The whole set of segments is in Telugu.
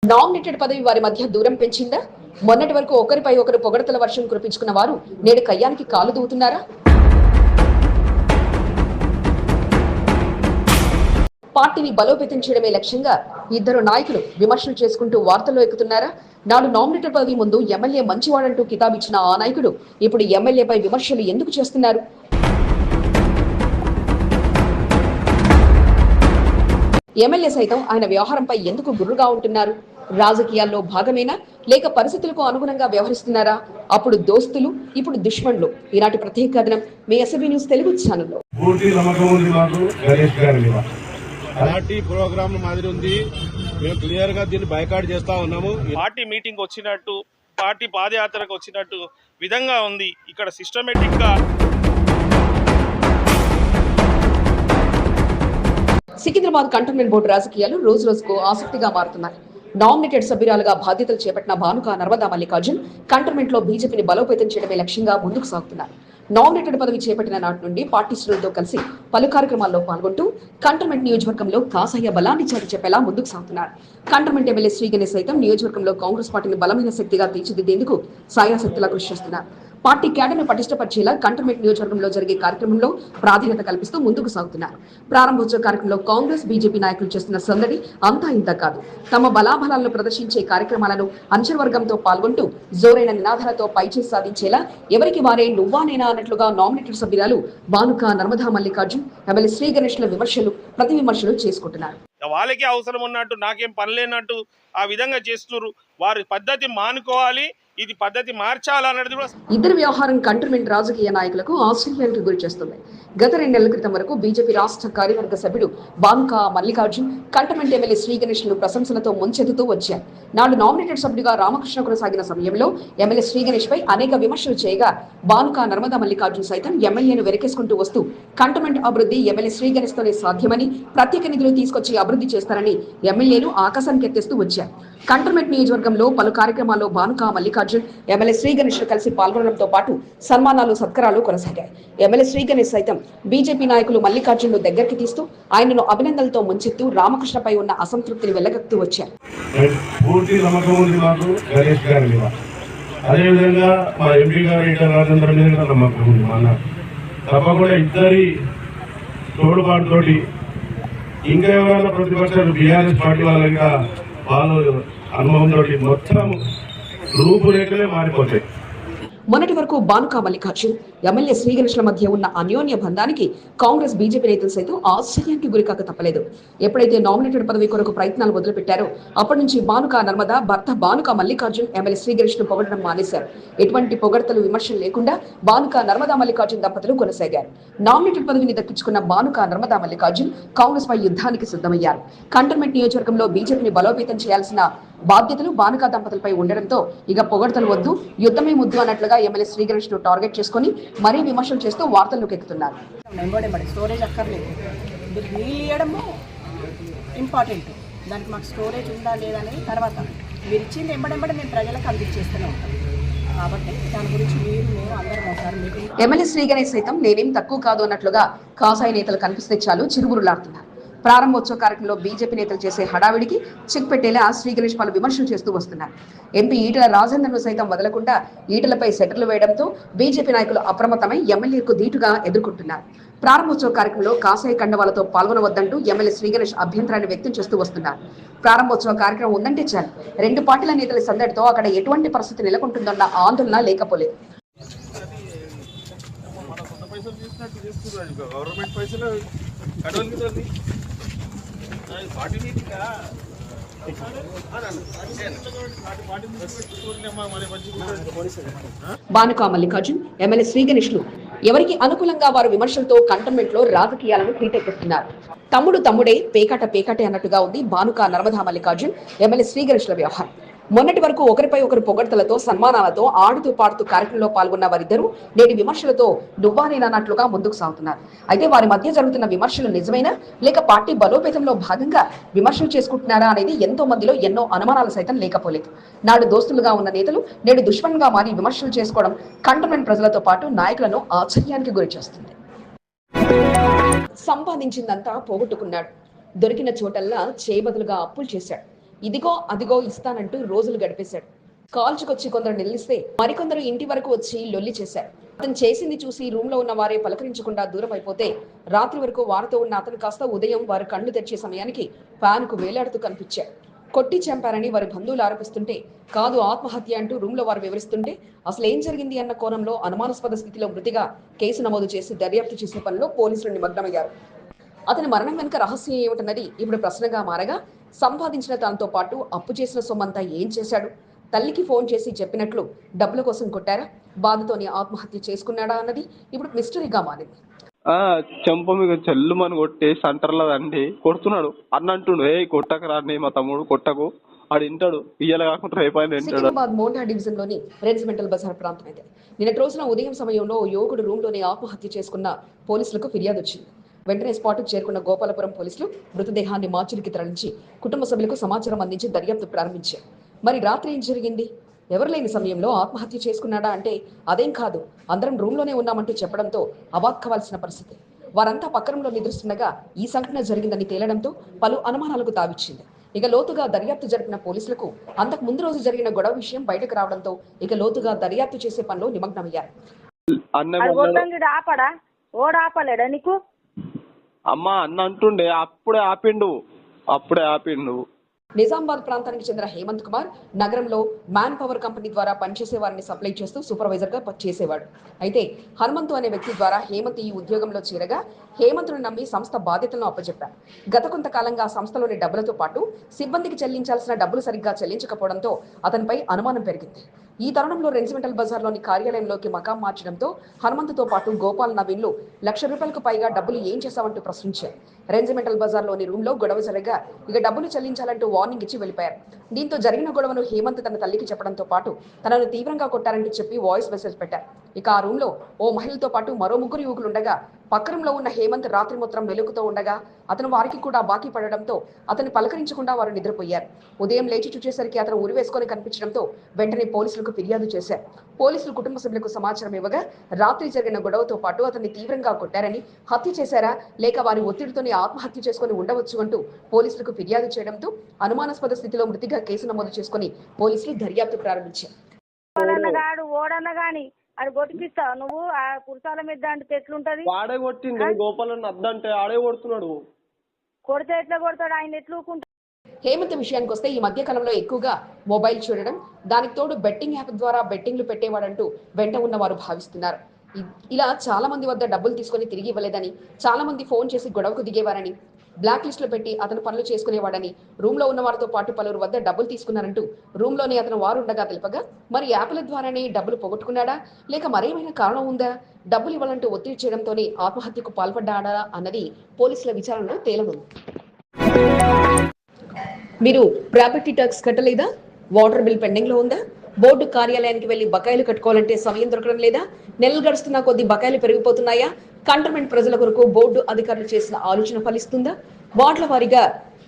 నామినేటెడ్ పదవి వారి మధ్య దూరం పెంచిందా? మొన్నటి వరకు ఒకరిపై ఒకరు పొగడతల వర్షం కురిపించుకున్న వారు నేడు కయ్యానికి కాలు దూవుతున్నారా? పార్టీని బలోపేతం చేయడమే లక్ష్యంగా ఇద్దరు నాయకులు విమర్శలు చేసుకుంటూ వార్తల్లో ఎక్కుతున్నారా? నాడు నామినేటెడ్ పదవి ముందు ఎమ్మెల్యే మంచివాడంటూ కితాబిచ్చిన ఆ నాయకుడు ఇప్పుడు ఎమ్మెల్యేపై విమర్శలు ఎందుకు చేస్తున్నారు? ఎమ్మెల్యే సైతం ఆయన వ్యవహారంపై ఎందుకు గుర్రుగా ఉంటున్నారు? రాజకీయాల్లో భాగమేనా లేక పరిస్థితులకు అనుగుణంగా వ్యవహరిస్తున్నారా? అప్పుడు దోస్తులు, ఇప్పుడు దుష్మన్లు. ఈనాటి ప్రత్యేక కథనం మీ ఎస్ఎబి న్యూస్ తెలుగు ఛానల్లో. పార్టీ ప్రోగ్రామ్ మాదిరి ఉంది. మేము క్లియర్ గా దీన్ని బైకాట్ చేస్తా ఉన్నాము. పార్టీ మీటింగ్ వచ్చినట్టు, పార్టీ పాదయాత్రకు వచ్చినట్టు విధంగా ఉంది. ఇక్కడ సిస్టమేటిక్ గా సికింద్రాబాద్ కంటోన్మెంట్ బోర్డు రాజకీయాలు రోజు రోజుకు ఆసక్తిగా మారుతున్నాయి. నామినేటెడ్ సభ్యురాలుగా బాధ్యతలు చేపట్టిన భానుక నర్మదా మల్లికార్జున్ కంటోన్మెంట్ లో బీజేపీని బలోపేతం చేయడమే లక్ష్యంగా ముందుకు సాగుతున్నారు. నామినేటెడ్ పదవి చేపట్టిన నాటి నుండి పార్టీ శ్రేణులతో కలిసి పలు కార్యక్రమాల్లో పాల్గొంటూ కంటోన్మెంట్ నియోజకవర్గంలో కాసయ్య బలాన్ని చాటి చెప్పేలా ముందుకు సాగుతున్నారు. కంటోన్మెంట్ ఎమ్మెల్యే శ్రీగణేష్ సైతం నియోజకవర్గంలో కాంగ్రెస్ పార్టీని బలమైన శక్తిగా తీర్చిదిద్దేందుకు సాయాశక్తిలా కృషి చేస్తున్నారు. పార్టీ క్యాడర్ను పటిష్టపరిచేలా కంటోన్మెంట్ నియోజకవర్గంలో జరిగే కార్యక్రమంలో ప్రాధాన్యత కల్పిస్తూ ముందుకు సాగుతున్నారు. ప్రారంభోత్సవ కార్యక్రమంలో కాంగ్రెస్, బీజేపీ నాయకులు చేస్తున్న సందడి అంతా ఇంత కాదు. తమ బలాబలాలను ప్రదర్శించే కార్యక్రమాలను అంచవర్గంతో పాల్గొంటూ జోరైన నినాదాలతో పైచేసి సాధించేలా ఎవరికి వారే నువ్వా నేనా అన్నట్లుగా నామినేటెడ్ సభ్యురాలు భానుక నర్మదా మల్లికార్జున్ ఎమ్మెల్యే శ్రీ గణేష్ల విమర్శలు ప్రతి విమర్శలు చేసుకుంటున్నారు. వాళ్ళకి అవసరం ఉన్నట్టు, నాకేం పని లేనట్టు ఆ విధంగా చేస్తున్నారు. వారి పద్ధతి మానుకోవాలి, ఇది పద్ధతి మార్చాలన్నది కూడా. ఇద్దరు వ్యవహారం కంటోన్మెంట్ రాజకీయ నాయకులకు ఆశ్చర్యానికి గురి చేస్తుంది. గత 2 నెలల క్రితం వరకు బీజేపీ రాష్ట్ర కార్యవర్గ సభ్యుడు భానుక మల్లికార్జున్ కంటోన్మెంట్ ఎమ్మెల్యే శ్రీ గణేష్ ను ప్రశంసలతో ముంచెత్తుతూ వచ్చారు. నాడు నామినేటెడ్ సభ్యుడిగా రామకృష్ణ కొనసాగిన సమయంలో ఎమ్మెల్యే శ్రీ గణేష్ పై అనేక విమర్శలు చేయగా భానుక నర్మదా మల్లికార్జున్ సైతం ఎమ్మెల్యేను వెనకేసుకుంటూ వస్తూ కంటోన్మెంట్ అభివృద్ధి ఎమ్మెల్యే శ్రీ గణేష్ తోనే సాధ్యమని, ప్రత్యేక నిధులు తీసుకొచ్చి అభివృద్ధి చేస్తారని ఎమ్మెల్యేను ఆకాశానికి ఎత్తేస్తూ వచ్చారు. కంటోన్మెంట్ నియోజకవర్గంలో పలు కార్యక్రమాల్లో భానుక మల్లికార్జున్ ఎమ్మెల్యే శ్రీ గణేష్ కలిసి పాల్గొనడంతో పాటు సన్మానాలు, సత్కారాలు కొనసాగాయి. ఎమ్మెల్యే శ్రీ గణేష్ సైతం బీజేపీ నాయకులు మల్లికార్జున్ దగ్గరికి తీస్తూ ఆయనను అభినందనలతో ముంచెత్తూ రామకృష్ణపై ఉన్న అసంతృప్తిని వెళ్లగక్కుతూ వచ్చారు. తోడుపాటుతోటి ఇంకా ఎవరైనా ప్రతిపక్షాలు బీఆర్ఎస్ పార్టీ వాళ్ళగా వాళ్ళు అనుభవంతో మొత్తం రూపురేఖలే మారిపోతాయి. మొన్నటి వరకు భానుక మల్లికార్జున్ ఎమ్మెల్యే శ్రీ గణేష్ల మధ్య ఉన్న అన్యోన్య బంధానికి కాంగ్రెస్, బీజేపీ నేతలు సైతం ఆశ్చర్యానికి గురికాక తప్పలేదు. ఎప్పుడైతే నామినేటెడ్ పదవి కొరకు ప్రయత్నాలు మొదలుపెట్టారో అప్పటి నుంచి భానుక నర్మదా భర్త భానుక మల్లికార్జున్ ఎమ్మెల్యే శ్రీ గణేష్ ను పొగడడం మానేశారు. ఎటువంటి పొగడతలు, విమర్శలు లేకుండా భానుక నర్మదా మల్లికార్జున్ దంపతులు కొనసాగారు. నామినేటెడ్ పదవిని దక్కించుకున్న భానుక నర్మదా మల్లికార్జున్ కాంగ్రెస్ పై యుద్ధానికి సిద్ధమయ్యారు. కంటోన్మెంట్ నియోజకవర్గంలో బీజేపీని బలోపేతం చేయాల్సిన బాధ్యతలు భానుక దంపతులపై ఉండడంతో ఇక పొగడతలు వద్దు, యుద్ధమే ముద్దు అన్నట్లుగా ఎమ్మెల్యే శ్రీ గణేష్ ను టార్గెట్ చేసుకుని మరీ విమర్శలు చేస్తూ వార్తల్లోకి ఎక్కుతున్నారు. స్టోరేజ్ అక్కర్లేదు, నీళ్ళు ఇవ్వడము ఇంపార్టెంట్. దానికి మాకు స్టోరేజ్ ఉందా లేదా అనేది తర్వాత. మీరు ఇచ్చింది ఎంబడెంబడి మేము ప్రజలకు అందించేస్తూనే ఉంటాం. కాబట్టి దాని గురించి మేము అందరం ఒకసారి మీటింగ్. ఎమ్మెల్యే శ్రీ గణేష్ సైతం నేనేం తక్కువ కాదు అన్నట్లుగా కాసాయి నేతలు కనిపిస్తే చాలు చిరుగురులాడుతున్నారు. ప్రారంభోత్సవ కార్యక్రమంలో బీజేపీ నేతలు చేసే హడావిడికి చెక్ పెట్టేలా శ్రీ గణేష్ పలు విమర్శలు చేస్తూ వస్తున్నారు. ఎంపీ ఈటల రాజేందర్ను సైతం వదలకుండా ఈటలపై సెటర్లు వేయడంతో బీజేపీ నాయకులు అప్రమత్తమై ఎమ్మెల్యేకు ధీటుగా ఎదుర్కొంటున్నారు. ప్రారంభోత్సవ కార్యక్రమంలో కాసాయి కండవాలతో పాల్గొనవద్దంటూ ఎమ్మెల్యే శ్రీ గణేష్ అభ్యంతరాన్ని వ్యక్తం చేస్తూ వస్తున్నారు. ప్రారంభోత్సవ కార్యక్రమం ఉందంటే చాలు 2 పార్టీల నేతల సందడితో అక్కడ ఎటువంటి పరిస్థితి నెలకొంటుందన్న ఆందోళన లేకపోలేదు. భానుక మల్లికార్జున్ ఎమ్మెల్యే శ్రీ గణేష్లు ఎవరికి అనుకూలంగా వారు విమర్శలతో కంటోన్మెంట్ లో రాజకీయాలను హీటెక్కిస్తున్నారు. తమ్ముడు తమ్ముడే, పేకాట పేకాటే అన్నట్టుగా ఉంది భానుక నర్మదా మల్లికార్జున్ ఎమ్మెల్యే శ్రీ గణేష్ల వ్యవహారం. మొన్నటి వరకు ఒకరిపై ఒకరు పొగడ్తలతో, సన్మానాలతో, ఆడుతూ పాడుతూ కార్యక్రమంలో పాల్గొన్న వారిద్దరూ నేటి విమర్శలతో నువ్వానేనన్నట్లుగా ముందుకు సాగుతున్నారు. అయితే వారి మధ్య జరుగుతున్న విమర్శలు నిజమైనా లేక పార్టీ బలోపేతంలో భాగంగా విమర్శలు చేసుకుంటున్నారా అనేది ఎంతో మందిలో ఎన్నో అనుమానాలు సైతం లేకపోలేదు. నాడు దోస్తులుగా ఉన్న నేతలు నేడు దుష్మన్గా మారి విమర్శలు చేసుకోవడం కంటోన్మెంట్ ప్రజలతో పాటు నాయకులను ఆశ్చర్యానికి గురి చేస్తుంది. సంపాదించిందంతా పోగొట్టుకున్నాడు, దొరికిన చోటల్లా చేయబదులుగా అప్పులు చేశాడు. ఇదిగో అదిగో ఇస్తానంటూ రోజులు గడిపేశాడు. కాల్చుకొచ్చి కొందరు నిలిస్తే మరికొందరు ఇంటి వరకు వచ్చి లొల్లి చేశారు. అతను చేసింది చూసి రూమ్ లో ఉన్న వారే పలకరించకుండా దూరం అయిపోతే రాత్రి వరకు వారితో ఉన్న అతను కాస్త ఉదయం వారు కళ్ళు తెరిచే సమయానికి ఫ్యాన్ కు వేలాడుతూ కనిపించాడు. కొట్టి చంపారని వారి బంధువులు ఆరోపిస్తుంటే కాదు ఆత్మహత్య అంటూ రూమ్ లో వారు వివరిస్తుంటే అసలు ఏం జరిగింది అన్న కోణంలో అనుమానాస్పద స్థితిలో మృతిగా కేసు నమోదు చేసి దర్యాప్తు చేసే పనిలో పోలీసులు నిమగ్నమయ్యారు. అతని మరణం వెనుక రహస్యం ఏమిటన్నది ఇప్పుడు ప్రశ్నగా మారగా సంపాదించిన దాంతో పాటు అప్పు చేసిన సొమ్మంతా ఏం చేశాడు? తల్లికి ఫోన్ చేసి చెప్పినట్లు డబ్బుల కోసం కొట్టారా? బాధతోని ఆత్మహత్య చేసుకున్నాడా అన్నది ఇప్పుడు మిస్టరీగా మారింది. చెంప మీకు చెల్లుమని కొట్టి సెంటర్లో అండి కొడుతున్నాడు అన్న అంటుండు, ఏ కొట్టక రాని మా తమ్ముడు కొట్టకు, ఆడు వింటాడు, ఇయ్యాల కాకుండా రేపైనా వింటాడు. సికింద్రాబాద్ మోండా డివిజన్ లోని రెజిమెంటల్ బజార్ ప్రాంతం అయితే నిన్నటి రోజున ఉదయం సమయంలో యువకుడు రూమ్ లోనే ఆత్మహత్య చేసుకున్న పోలీసులకు ఫిర్యాదు వచ్చింది. వెంటనే స్పాట్కు చేరుకున్న గోపాలపురం పోలీసులు మృతదేహాన్ని మార్చురికి తరలించి కుటుంబ సభ్యులకు సమాచారం అందించి దర్యాప్తు ప్రారంభించారు. మరి రాత్రి ఏం జరిగింది? ఎవరు లేని సమయంలో ఆత్మహత్య చేసుకున్నాడా అంటే అదేం కాదు, అందరం రూమ్ లోనే ఉన్నామంటూ చెప్పడంతో అవాక్కవలసిన పరిస్థితి. వారంతా పక్కనంలో నిద్రిస్తుండగా ఈ సంఘటన జరిగిందని తేలడంతో పలు అనుమానాలకు తావిచ్చింది. ఇక లోతుగా దర్యాప్తు జరిపిన పోలీసులకు అంతకు ముందు రోజు జరిగిన గొడవ విషయం బయటకు రావడంతో ఇక లోతుగా దర్యాప్తు చేసే పనిలో నిమగ్నమయ్యారు. అమ్మా అన్న అంటుండే అప్పుడే ఆపిండు. నిజామాబాద్ ప్రాంతానికి చెందిన హేమంత్ కుమార్ నగరంలో మ్యాన్ పవర్ కంపెనీ ద్వారా పనిచేసే వారిని సప్లై చేస్తూ సూపర్వైజర్ గా చేసేవాడు. అయితే హనుమంతు అనే వ్యక్తి ద్వారా హేమంత్ ఈ ఉద్యోగంలో చేరగా హేమంత్ను నమ్మి సంస్థ బాధ్యతలను అప్పచెప్పారు. గత కొంతకాలంగా సంస్థలోని డబ్బులతో పాటు సిబ్బందికి చెల్లించాల్సిన డబ్బులు సరిగ్గా చెల్లించకపోవడంతో అతనిపై అనుమానం పెరిగింది. ఈ తరుణంలో రెజిమెంటల్ బజార్లోని కార్యాలయంలోకి మకాం మార్చడంతో హనుమంతుతో పాటు గోపాల్ నవీన్లు ₹1,00,000 పైగా డబ్బులు ఏం చేశావంటూ ప్రశ్నించారు. రెజిమెంటల్ బజార్లోని రూమ్లో గొడవ జరగా ఇక డబ్బులు చెల్లించాలంటూ వార్నింగ్ ఇచ్చి వెళ్లిపోయారు. దీంతో జరిగిన గొడవను హేమంత్ తన తల్లికి చెప్పడంతో పాటు తనను తీవ్రంగా కొట్టారంటూ చెప్పి వాయిస్ మెసేజ్ పెట్టారు. ఇక ఆ రూమ్ లో ఓ మహిళతో పాటు మరో 3 యువకులు ఉండగా పక్క రూమ్ లో ఉన్న హేమంత్ రాత్రి మొత్తం మెలుగుతూ ఉండగా అతను వారికి కూడా బాకీ పడడంతో అతన్ని పలకరించకుండా వారు నిద్రపోయారు. ఉదయం లేచి చూసేసరికి అతను ఉరి వేసుకొని కనిపించడంతో వెంటనే పోలీసులకు ఫిర్యాదు చేశారు. పోలీసులు కుటుంబ సభ్యులకు సమాచారం ఇవ్వగా రాత్రి జరిగిన గొడవతో పాటు అతన్ని తీవ్రంగా కొట్టారని, హత్య చేశారా లేక వారి ఒత్తిడితోనే ఆత్మహత్య చేసుకుని ఉండవచ్చు అంటూ పోలీసులకు ఫిర్యాదు చేయడంతో అనుమానాస్పద స్థితిలో మృతిగా కేసు నమోదు చేసుకుని పోలీసులు దర్యాప్తు ప్రారంభించారు. అది కొట్టిపిస్తావు నువ్వు ఆ పురుషాల మీద అంటే ఎట్లుంటది? వాడే కొట్టింది గోపాలన్న అద్దంటే ఆడే కొడుతున్నాడు. కొడితే ఎట్లా కొడతాడు? ఆయన ఎట్లుకుంటాడు? హేమంత్ విషయానికి వస్తే ఈ మధ్య కాలంలో ఎక్కువగా మొబైల్ చూడడం, దానికి తోడు బెట్టింగ్ యాప్ ద్వారా బెట్టింగ్లు పెట్టేవాడంటూ వెంట ఉన్న వారు భావిస్తున్నారు. ఇలా చాలా మంది వద్ద డబ్బులు తీసుకొని తిరిగి ఇవ్వలేదని, చాలా మంది ఫోన్ చేసి గొడవకు దిగేవారని, బ్లాక్ లిస్ట్ లో పెట్టి అతను పనులు చేసుకునేవాడని, రూమ్ లో ఉన్న వారితో పాటు పలువురు వద్ద డబ్బులు తీసుకున్నారంటూ రూమ్ లోనే అతను వారుండగా తెలుపగా మరి యాప్ల ద్వారానే డబ్బులు పోగొట్టుకున్నాడా లేక మరేమైనా కారణం ఉందా? డబ్బులు ఇవ్వాలంటూ ఒత్తిడి చేయడంతోనే ఆత్మహత్యకు పాల్పడ్డాడా అన్నది పోలీసుల విచారణలో తేలనుంది. మీరు ప్రాపర్టీ ట్యాక్స్ కట్టలేదా? వాటర్ బిల్ పెండింగ్ లో ఉందా? బోర్డు కార్యాలయానికి వెళ్లి బకాయిలు కట్టుకోవాలంటే సమయం దొరకడం లేదా? నెలలు గడుస్తున్న కొద్ది బకాయిలు పెరిగిపోతున్నాయా? కంటోన్మెంట్ ప్రజల కొరకు బోర్డు అధికారులు చేసిన ఆలోచన ఫలిస్తుందా? వార్డుల వారీగా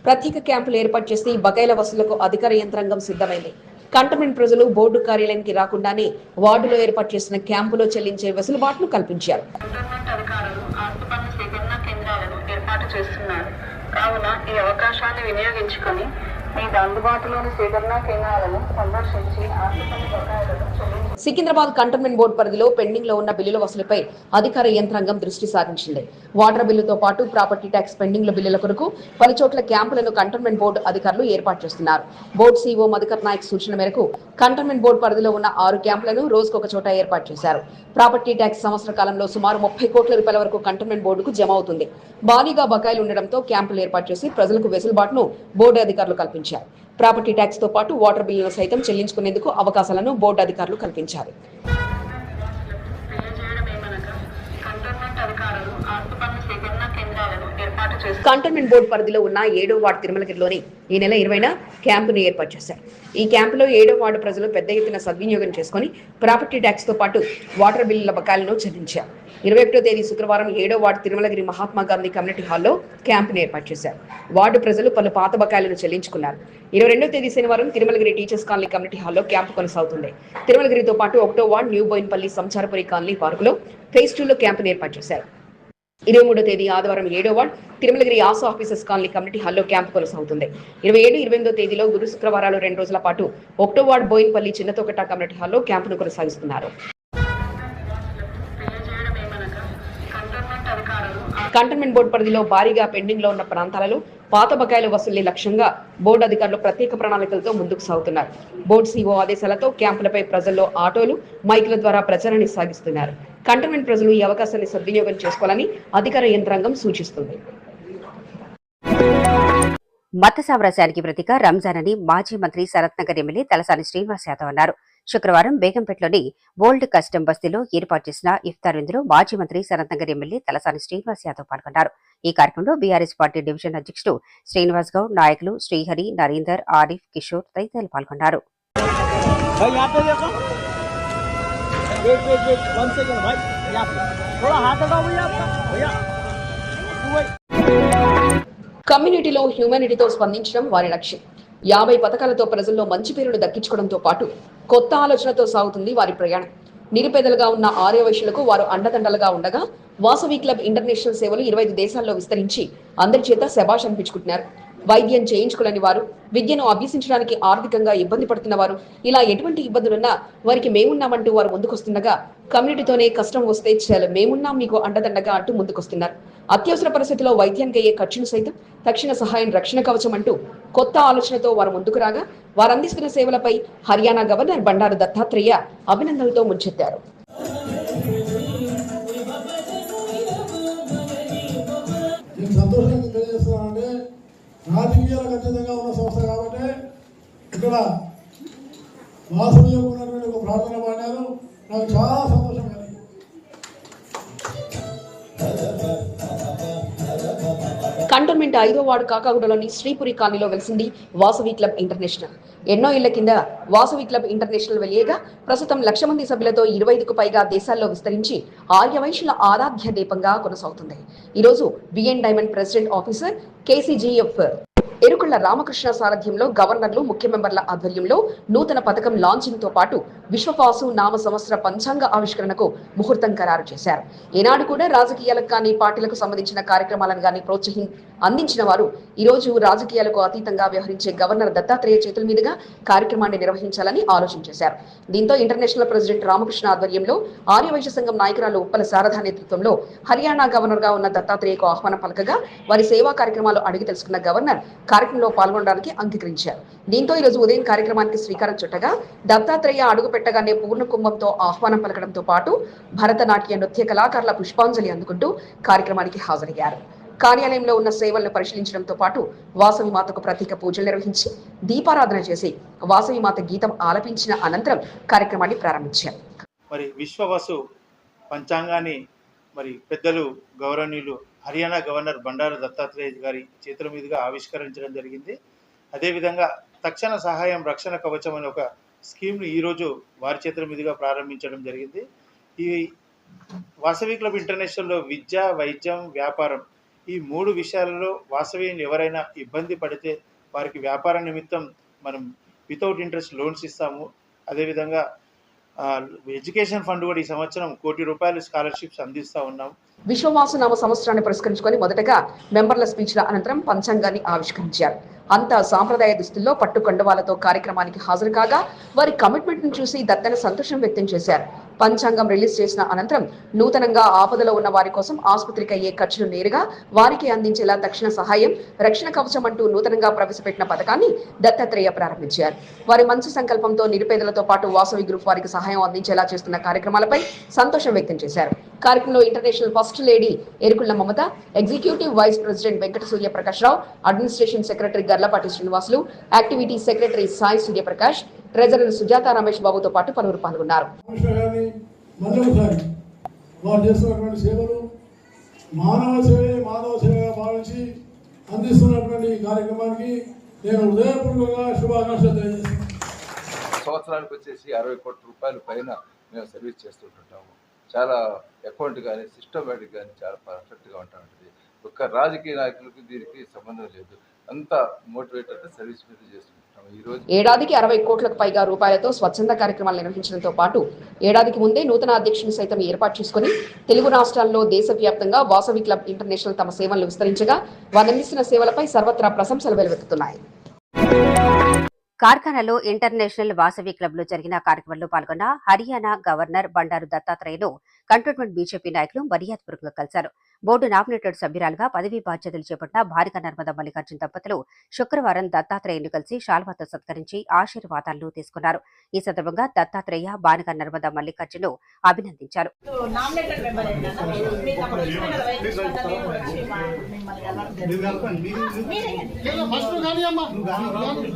ప్రత్యేక క్యాంపులు ఏర్పాటు చేసి బకాయిల వసూలుకు అధికార యంత్రాంగం సిద్ధమైంది. కంటోన్మెంట్ ప్రజలు బోర్డు కార్యాలయానికి రాకుండానే వార్డులో ఏర్పాటు చేసిన క్యాంపులో చెల్లించే వెసులుబాటును కల్పించారు. ఏర్పాటు చేస్తున్నారు. కావున ఈ అవకాశాన్ని వినియోగించుకొని మీకు అందుబాటులోని సేకరణ కేంద్రాలను సందర్శించి ఆర్థిక బకాయిలను చెల్లించారు. సికింద్రాబాద్ కంటోన్మెంట్ బోర్డు పరిధిలో పెండింగ్ లో ఉన్న బిల్లుల వసూలుపై అధికార యంత్రాంగం దృష్టి సారించింది. వాటర్ బిల్లుతో పాటు ప్రాపర్టీ ట్యాక్స్ పెండింగ్ల బిల్లుల కొరకు పలు చోట్ల క్యాంపులను కంటోన్మెంట్ బోర్డు అధికారులు ఏర్పాటు చేస్తున్నారు. బోర్డు సీఓ మధుకర్ నాయక్ సూచన మేరకు కంటోన్మెంట్ బోర్డు పరిధిలో ఉన్న 6 క్యాంపులను రోజుకొక చోట ఏర్పాటు చేశారు. ప్రాపర్టీ ట్యాక్స్ సంవత్సర కాలంలో సుమారు ₹30 కోట్ల వరకు కంటోన్మెంట్ బోర్డుకు జమ అవుతుంది. భారీగా బకాయిలు ఉండడంతో క్యాంపులు ఏర్పాటు చేసి ప్రజలకు వెసులుబాటును బోర్డు అధికారులు కల్పించారు. ప్రాపర్టీ ట్యాక్స్ తో పాటు వాటర్ బిల్లులను సైతం చెల్లించుకునేందుకు అవకాశాలను బోర్డు అధికారులు కల్పించారు. కంటోన్మెంట్ బోర్డు పరిధిలో ఉన్న 7వ వార్డు తిరుమలగిరిలోని ఈ నెల 20న క్యాంపును ఏర్పాటు చేశారు. ఈ క్యాంపులో 7వ వార్డు ప్రజలు పెద్ద ఎత్తున సద్వినియోగం చేసుకుని ప్రాపర్టీ ట్యాక్స్ తో పాటు వాటర్ బిల్లుల బకాయిలను చెల్లించారు. 21వ తేదీ శుక్రవారం 7వ వార్డు తిరుమలగిరి మహాత్మా గాంధీ కమ్యూనిటీ హాల్లో క్యాంపును ఏర్పాటు చేశారు. వార్డు ప్రజలు పలు పాత బకాయిలను చెల్లించుకున్నారు. 22వ తేదీ శనివారం తిరుమలగిరి టీచర్స్ కాలనీ కమ్యూనిటీ హాల్లో క్యాంపు కొనసాగుతుంది. తిరుమలగిరితో పాటు 1వ ward new Bowenpally Sancharapuri colony పార్కులో ఫేజ్ 2లో క్యాంపును ఏర్పాటు చేశారు. 23వ తేదీ ఆదివారం 7వ వార్డ్ తిరుమలగిరి ఆసో ఆఫీసర్స్ కాలనీ కమ్యూనిటీ హాల్లో క్యాంపు కొనసాగుతుంది. 27, 28వ తేదీలో గురు శుక్రవారాలు 2 రోజుల పాటు 1వ వార్డ్ బోయిన్పల్లి చిన్నతోకట కమ్యూనిటీ హాల్లో క్యాంపును కొనసాగిస్తున్నారు. కంటోన్మెంట్ బోర్డు పరిధిలో భారీగా పెండింగ్ లో ఉన్న ప్రాంతాలలో పాత బకాయిల వసూళ్లే లక్ష్యంగా బోర్డు అధికారులు ప్రత్యేక ప్రణాళికలతో ముందుకు సాగుతున్నారు. బోర్డు సీఓ ఆదేశాలతో క్యాంపులపై ప్రజల్లో ఆటోలు, మైకుల ద్వారా ప్రచారాన్ని సాగిస్తున్నారు. కంటోన్మెంట్ ప్రజలు ఈ అవకాశాన్ని సద్వినియోగం చేసుకోవాలని అధికార యంత్రాంగం సూచిస్తుంది. మత సామ్రాజ్యానికి ప్రతీక రంజాన్ అని మాజీ మంత్రి శరత్నగర్ ఎమ్మెల్యే తలసాని శ్రీనివాస్ యాదవ్ అన్నారు. శుక్రవారం బేగంపేటలోని ఓల్డ్ కస్టమ్ బస్తీలో ఏర్పాటు చేసిన ఇఫ్తార్ విందులో మాజీ మంత్రి శరత్నగర్ ఎమ్మెల్యే తలసాని శ్రీనివాస్ యాదవ్ పాల్గొన్నారు. ఈ కార్యక్రమంలో బీఆర్ఎస్ పార్టీ డివిజన్ అధ్యక్షుడు శ్రీనివాస్ గౌడ్, నాయకులు శ్రీహరి, నరీందర్, ఆరిఫ్, కిషోర్ తదితరులు పాల్గొన్నారు. కమ్యూనిటీలో హ్యూమానిటీతో స్పందించడం వారి లక్ష్యం. 50 పథకాలతో ప్రజల్లో మంచి పేరును దక్కించుకోవడంతో పాటు కొత్త ఆలోచనతో సాగుతుంది వారి ప్రయాణం. నిరుపేదలుగా ఉన్న ఆర్యవైశ్యులకు వారు అండదండలుగా ఉండగా వాసవి క్లబ్ ఇంటర్నేషనల్ సేవలు 25 దేశాల్లో విస్తరించి అందరి చేత శభాష్ అనిపించుకుంటున్నారు. వైద్యం చేయించుకోలేని వారు, విద్యను అభ్యసించడానికి ఆర్థికంగా ఇబ్బంది పడుతున్న వారు, ఇలా ఎటువంటి ఇబ్బందులున్నా వారికి మేమున్నామంటూ వారు ముందుకొస్తుండగా కమ్యూనిటీతోనే కష్టం వస్తే చాలు మేమున్నాం మీకు అండదండగా అంటూ ముందుకొస్తున్నారు. అత్యవసర పరిస్థితిలో వైద్యానికి అయ్యే ఖర్చును సైతం తక్షణ సహాయం రక్షణ కవచం అంటూ కొత్త ఆలోచనతో వారు ముందుకు రాగా వారు అందిస్తున్న సేవలపై హర్యానా గవర్నర్ బండారు దత్తాత్రేయ అభినందనలతో ముంచెత్తారు. రాజకీయాలకు అతీతంగా ఉన్న సంస్థ కాబట్టి ఇక్కడ వాసవిలో ఉన్నటువంటి ఒక ప్రార్థన పాడారు. నాకు చాలా సంతోషం కలిగింది. కంటోన్మెంట్ 5వ వార్డు కాకాగూడలోని శ్రీపురి కాలనీలో వెలిసింది వాసవి క్లబ్ ఇంటర్నేషనల్. ఎన్నో ఇళ్ల కింద వాసవి క్లబ్ ఇంటర్నేషనల్ వెలియగా ప్రస్తుతం 1,00,000 మంది సభ్యులతో 25కు పైగా దేశాల్లో విస్తరించి ఆర్యవైశ్యుల ఆరాధ్య దీపంగా కొనసాగుతుంది. ఈరోజు BN diamond president officer KCGF Erukulla Ramakrishna సారథ్యంలో గవర్నర్లు, ముఖ్య మెంబర్ల ఆధ్వర్యంలో నూతన పథకం లాంచింగ్ తో పాటు విశ్వవాసు నామ సంవత్సర పంచాంగ ఆవిష్కరణకు ముహూర్తం ఖరారు చేశారు. ఈనాడు కూడా రాజకీయాలకు కానీ పార్టీలకు సంబంధించిన కార్యక్రమాలను కానీ అందించిన వారు ఈ రోజు రాజకీయాలకు అతీతంగా వ్యవహరించే గవర్నర్ దత్తాత్రేయ చేతుల మీదుగా కార్యక్రమాన్ని నిర్వహించాలని ఆలోచించారు. దీంతో ఇంటర్నేషనల్ ప్రెసిడెంట్ రామకృష్ణ ఆధ్వర్యంలో ఆర్యవైశ్య సంఘం నాయకురాలు ఉప్పల శారద నేతృత్వంలో హర్యానా గవర్నర్ గా ఉన్న దత్తాత్రేయకు ఆహ్వానం పలకగా వారి సేవా కార్యక్రమాలు అడిగి తెలుసుకున్న గవర్నర్ కార్యక్రమంలో పాల్గొనడానికి అంగీకరించారు. దీంతో ఈ రోజు ఉదయం కార్యక్రమానికి శ్రీకారం చుట్టగా దత్తాత్రేయ అడుగు పెట్టగానే పూర్ణ కుంభంతో ఆహ్వానం పలకడంతో పాటు భరతనాట్య నృత్య కళాకారుల పుష్పాంజలి అందుకుంటూ కార్యక్రమానికి హాజరయ్యారు. కార్యాలయంలో ఉన్న సేవలను పరిశీలించడంతో పాటు వాసవి మాతకు ప్రత్యేక పూజలు నిర్వహించి దీపారాధన చేసి వాసవి మాత గీతం ఆలపించిన అనంతరం కార్యక్రమాన్ని ప్రారంభించారు. మరి విశ్వవసు పంచాంగాన్ని మరి పెద్దలు గౌరవనీయులు హర్యానా గవర్నర్ బండారు దత్తాత్రేయ గారి చేతుల మీదుగా ఆవిష్కరించడం జరిగింది. అదేవిధంగా తక్షణ సహాయం రక్షణ కవచం అనే ఒక స్కీమ్ను ఈరోజు వారి చేతుల మీదుగా ప్రారంభించడం జరిగింది. ఈ వాసవి క్లబ్ ఇంటర్నేషనల్లో విద్య, వైద్యం, వ్యాపారం ఈ 3 విషయాలలో వాసవిని ఎవరైనా ఇబ్బంది పడితే వారికి వ్యాపార నిమిత్తం మనం వితౌట్ ఇంట్రెస్ట్ లోన్స్ ఇస్తాము. అదేవిధంగా ఎడ్యుకేషన్ ఫండ్ కూడా ఈ సంవత్సరం ₹1 కోటి స్కాలర్షిప్స్ అందిస్తూ ఉన్నాం. విశ్వవాసు నామ సంవత్సరాన్ని పురస్కరించుకొని మొదటగా మెంబర్ల స్పీచ్ల అనంతరం పంచాంగాన్ని ఆవిష్కరించారు. అంతా సాంప్రదాయ దుస్తుల్లో పట్టు కండువాలతో కార్యక్రమానికి హాజరు కాగా వారి కమిట్మెంట్ ను చూసి దత్తన సంతోషం వ్యక్తం చేశారు. పంచాంగం రిలీజ్ చేసిన అనంతరం నూతనంగా ఆపదలో ఉన్న వారి కోసం ఆసుపత్రికి అయ్యే ఖర్చును నేరుగా వారికి అందించేలా తక్షణ సహాయం రక్షణ కవచం అంటూ నూతనంగా ప్రవేశపెట్టిన పథకాన్ని దత్తాత్రేయ ప్రారంభించారు. వారి మంచి సంకల్పంతో నిరుపేదలతో పాటు వాసవి గ్రూప్ వారికి సహాయం అందించేలా చేస్తున్న కార్యక్రమాలపై సంతోషం వ్యక్తం చేశారు. కార్యక్రమంలో international first lady Erukulla Mamata, executive vice president Venkata Suryaprakash Rao, administration secretary Garlapati Srinivasulu, activity secretary Sai Suryaprakash, treasurer Sujatha Ramesh బాబుతో పాటు పలువురు పాల్గొన్నారు. వారు చేస్తున్నటువంటి సేవలు మానవ సేవగా భావించి అందిస్తున్నటువంటి కార్యక్రమానికి నేను హృదయపూర్వకంగా శుభాకాంక్షలు తెలియజేస్తున్నాను. సంవత్సరానికి వచ్చేసి 60 కోట్ల రూపాయల పైన మేము సర్వీస్ చేస్తుంటాము. చాలా అకౌంట్ కానీ సిస్టమేటిక్ కానీ చాలా పర్ఫెక్ట్గా ఉంటుంది. ఒక్క రాజకీయ నాయకులకు దీనికి సంబంధం లేదు. అంతా మోటివేట్ అంటే సర్వీస్ మీద చేస్తున్నాం. ఈరోజు ఏడాదికి 60 కోట్లకు పైగా రూపాయలతో స్వచ్ఛంద కార్యక్రమాలు నిర్వహించడంతో పాటు ఏడాదికి ముందే నూతన అధ్యక్షుని సైతం ఏర్పాటు చేసుకుని తెలుగు రాష్ట్రాల్లో దేశవ్యాప్తంగా వాసవి క్లబ్ ఇంటర్నేషనల్ తమ సేవలను విస్తరించగా వారందిస్తున్న సేవలపై సర్వత్రా ప్రశంసలు వెలువెత్తుతున్నాయి. కార్ఖానాలో ఇంటర్నేషనల్ వాసవి క్లబ్ లో జరిగిన కార్యక్రమంలో పాల్గొన్న హర్యానా గవర్నర్ బండారు దత్తాత్రేయను కంటోన్మెంట్ బీజేపీ నాయకులు మర్యాదపూర్వకంగా కలిశారు. బోర్డు నామినేటెడ్ సభ్యురాలుగా పదవీ బాధ్యతలు చేపట్టిన భారత నర్మదా మల్లికార్జున దంపతులు శుక్రవారం దత్తాత్రేయను కలిసి శాల్వాతో సత్కరించి ఆశీర్వాదాలను తీసుకున్నారు. ఈ సందర్భంగా దత్తాత్రేయ భారత నర్మదా మల్లికార్జును అభినందించారు.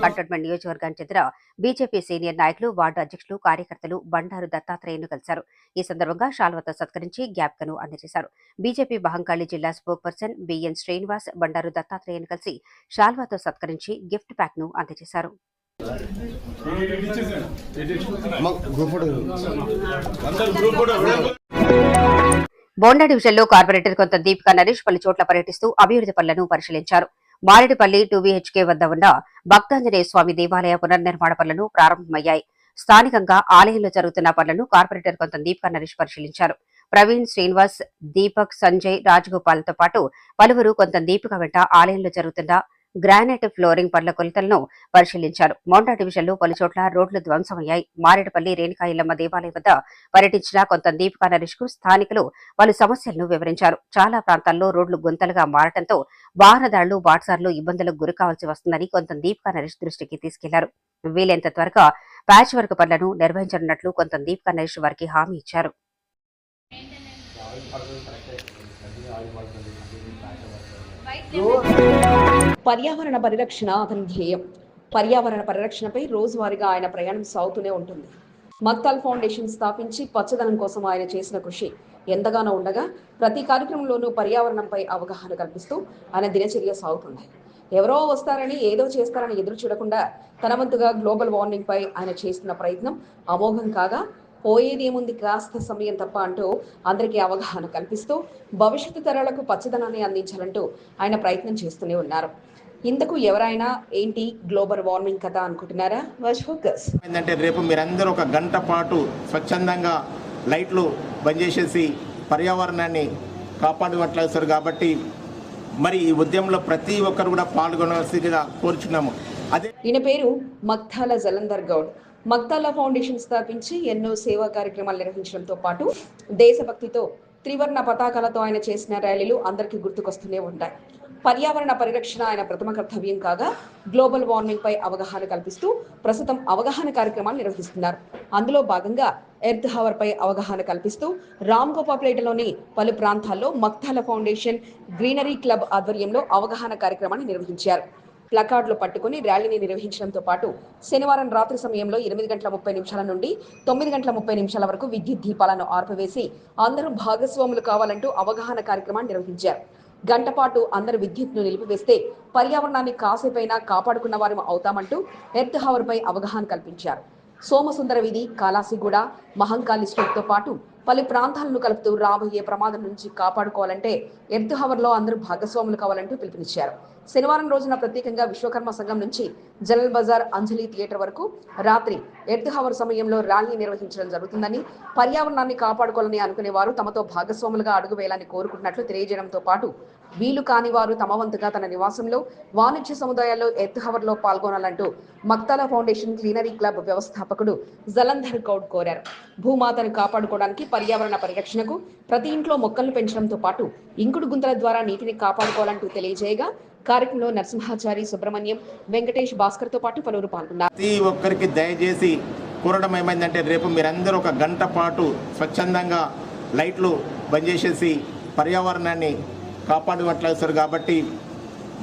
కంటోన్మెంట్ నియోజకవర్గానికి చెందిన బీజేపీ సీనియర్ నాయకులు, వార్డు అధ్యక్షులు, కార్యకర్తలు బండారు దత్తాత్రేయను కలిశారు. ఈ సందర్భంగా శాల్వాతో సత్కరించి జ్ఞాపికను అందజేశారు. బీజేపీ మహంకాళి జిల్లా spokesperson BN Srinivas Bandaru దత్తాత్రేయను కలిసి శాల్వాతో సత్కరించి గిఫ్ట్ ప్యాక్ ను అందజేశారు. బోండా డివిజన్లో కార్పొరేటర్ కొంత దీపికా నరేష్ పలు చోట్ల పర్యటిస్తూ అభివృద్ధి పనులను పరిశీలించారు. మారేడుపల్లి 2BHK వద్ద ఉన్న భక్తాంజనేయ స్వామి దేవాలయ పునర్నిర్మాణ పనులను ప్రారంభమయ్యాయి. స్థానికంగా ఆలయంలో జరుగుతున్న పనులను కార్పొరేటర్ కొంత దీపికా నరేష్ పరిశీలించారు. ప్రవీణ్, శ్రీనివాస్, దీపక్, సంజయ్, రాజగోపాల్తో పాటు పలువురు కొంత దీపిక వెంట ఆలయంలో జరుగుతున్న గ్రానైట్ ఫ్లోరింగ్ పనుల కొలతలను పరిశీలించారు. మోండా డివిజన్లో పలుచోట్ల రోడ్లు ధ్వంసమయ్యాయి. మారేడుపల్లి రేణుకా ఎల్లమ్మ దేవాలయం వద్ద పర్యటించిన కొంత దీపికా నరేష్ కు స్థానికులు పలు సమస్యలను వివరించారు. చాలా ప్రాంతాల్లో రోడ్లు గుంతలుగా మారడంతో వాహనదారులు, బాటసార్లు ఇబ్బందులకు గురి కావాల్సి వస్తుందని కొంత దీపికా నరేష్ దృష్టికి తీసుకెళ్లారు. వీలైనంత త్వరగా ప్యాచ్ వర్క్ పనులను నిర్వహించనున్నట్లు కొంత దీపికా నరేష్ వారికి హామీ ఇచ్చారు. పర్యావరణ పరిరక్షణ అతని ధ్యేయం. పర్యావరణ పరిరక్షణపై రోజువారీగా ఆయన ప్రయాణం సాగుతూనే ఉంటుంది. మక్తాల్ ఫౌండేషన్ స్థాపించి పచ్చదనం కోసం ఆయన చేసిన కృషి ఎంతగానో ఉండగా ప్రతి కార్యక్రమంలోనూ పర్యావరణంపై అవగాహన కల్పిస్తూ ఆయన దినచర్య సాగుతుంది. ఎవరో వస్తారని, ఏదో చేస్తారని ఎదురు చూడకుండా తన వంతుగా గ్లోబల్ వార్మింగ్ పై ఆయన చేస్తున్న ప్రయత్నం అమోఘం కాగా, పోయేదేముంది కాస్త సమయం తప్ప అంటూ అందరికీ అవగాహన కల్పిస్తూ భవిష్యత్తు తరాలకు పచ్చదనాన్ని అందించాలంటూ ఆయన ప్రయత్నం చేస్తూనే ఉన్నారు. ఇంతకు ఎవరైనా ఏంటి గ్లోబల్ వార్మింగ్ కథ అనుకుంటున్నారా? Watch focus. ఏంటంటే రేపు మీరందరూ ఒక గంట పాటు స్వచ్ఛందంగా లైట్లు బంద్ చేసేసి పర్యావరణాన్ని కాపాడుకోవట్లేదు కాబట్టి మరి ఈ ఉద్యమంలో ప్రతి ఒక్కరు కూడా పాల్గొనవలసిందిగా కోరుచున్నాము. అదే ఈయన పేరు మక్తాల జలంధర్ గౌడ్. మక్తాల ఫౌండేషన్ స్థాపించి ఎన్నో సేవా కార్యక్రమాలు నిర్వహించడంతో పాటు దేశభక్తితో త్రివర్ణ పతాకాలతో ఆయన చేసిన ర్యాలీలు అందరికీ గుర్తుకొస్తూనే ఉంటాయి. పర్యావరణ పరిరక్షణ ఆయన ప్రథమ కర్తవ్యం కాగా గ్లోబల్ వార్మింగ్ పై అవగాహన కల్పిస్తూ ప్రస్తుతం అవగాహన కార్యక్రమాలు నిర్వహిస్తున్నారు. అందులో భాగంగా ఎర్త్ హవర్ పై అవగాహన కల్పిస్తూ రామ్గోపాల్పేటలోని పలు ప్రాంతాల్లో మక్తాల ఫౌండేషన్ గ్రీనరీ క్లబ్ ఆధ్వర్యంలో అవగాహన కార్యక్రమాన్ని నిర్వహించారు. ప్లకార్డులు పట్టుకుని ర్యాలీని నిర్వహించడంతో పాటు శనివారం రాత్రి సమయంలో 8:30 నుండి 9:30 వరకు విద్యుత్ దీపాలను ఆర్పివేసి అందరూ భాగస్వాములు కావాలంటూ అవగాహన కార్యక్రమాన్ని నిర్వహించారు. గంట పాటు అందరూ విద్యుత్ను నిలిపివేస్తే పర్యావరణాన్ని కాసేపైనా కాపాడుకున్న వారు అవుతామంటూ ఎర్త్ హవర్ పై అవగాహన కల్పించారు. సోమసుందర వీధి, కాలాసిగూడ, మహంకాళి స్ట్రీట్ తో పాటు పలు ప్రాంతాలను కలుపుతూ రాబోయే ప్రమాదం నుంచి కాపాడుకోవాలంటే ఎర్త్ హవర్ లో అందరూ భాగస్వాములు కావాలంటూ పిలుపునిచ్చారు. శనివారం రోజున ప్రత్యేకంగా విశ్వకర్మ సంఘం నుంచి జనరల్ బజార్, అంజలి థియేటర్ వరకు రాత్రి ఎర్త్ హవర్ సమయంలో ర్యాలీ నిర్వహించడం జరుగుతుందని, పర్యావరణాన్ని కాపాడుకోవాలని అనుకునే వారు తమతో భాగస్వాములుగా అడుగు వేయాలని కోరుకుంటున్నట్లు తెలియజేయడంతో పాటు వీలు కాని వారు తమ వంతుగా తన నివాసంలో, వాణిజ్య సముదాయాల్లో ఎర్త్ హవర్ లో పాల్గొనాలంటూ మక్తాల ఫౌండేషన్ గ్రీనరీ క్లబ్ వ్యవస్థాపకుడు జలంధర్ గౌడ్ కోరారు. భూమాతను కాపాడుకోవడానికి, పర్యావరణ పరిరక్షణకు ప్రతి ఇంట్లో మొక్కలను పెంచడంతో పాటు ఇంకుడు గుంతల ద్వారా నీటిని కాపాడుకోవాలంటూ తెలియజేయగా కార్యక్రమంలో నరసింహాచారి, సుబ్రహ్మణ్యం, వెంకటేష్, భాస్కర్ తో పాటు పలువురు పాల్గొన్నారు. ప్రతి ఒక్కరికి దయచేసి కోరడం ఏమైందంటే రేపు మీరందరూ ఒక గంట పాటు స్వచ్ఛందంగా లైట్లు బంద్ చేసేసి పర్యావరణాన్ని కాపాడుకోవట్లేదు కాబట్టి